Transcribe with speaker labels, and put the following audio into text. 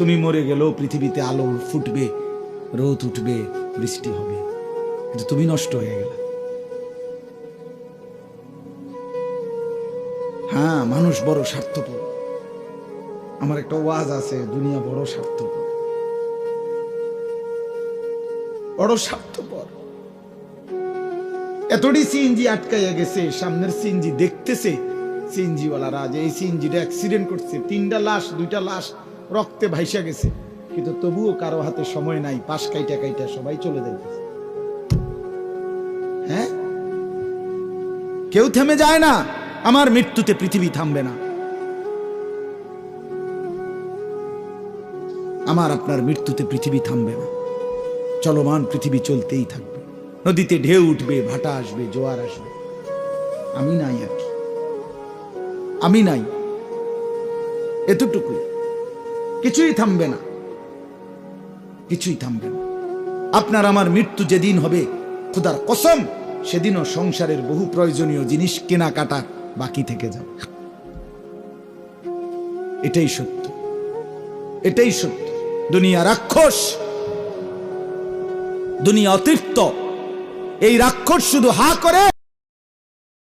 Speaker 1: তুমি মরে গেলেও পৃথিবীতে আলো ফুটবে, রোদ উঠবে, বৃষ্টি হবে, কিন্তু তুমি নষ্ট হয়ে গেলে। হ্যাঁ, মানুষ বড় স্বার্থপর। আমার একটা ওয়াজ আছে, দুনিয়া বড় স্বার্থপর, বড় স্বার্থপর। এতটি সিএনজি আটকাইয়া গেছে, সামনের সিএনজি দেখতেছে সিএনজিওয়ালারা যে এই সিএনজিটা অ্যাক্সিডেন্ট করছে, 3টা লাশ, 2টা লাশ রক্তে ভাইসা গেছে, কিন্তু তবুও কারো হাতে সময় নাই, পাশ কাইটা কাইটা সবাই চলে যাইতেছে। হ্যাঁ, কেউ থেমে যায় না। আমার মৃত্যুতে পৃথিবী থামবে না, আমার আপনার মৃত্যুতে পৃথিবী থামবে না। চলমান পৃথিবী চলতেই থাকবে। নদীতে ঢেউ উঠবে, ভাটা আসবে, জোয়ার আসবে, আমি নাই আর কি, আমি নাই, এতটুকু। কিছুই থামবে না, কিছুই থামবে না। আপনার আমার মৃত্যু যেদিন হবে, খোদার কসম, সেদিনও সংসারের বহু প্রয়োজনীয় জিনিস কেনাকাটা বাকি থেকে যাবে। এটাই সত্য, এটাই সত্য। দুনিয়া রাক্ষস, দুনিয়া অতৃপ্ত। এই রাক্ষস শুধু হা করে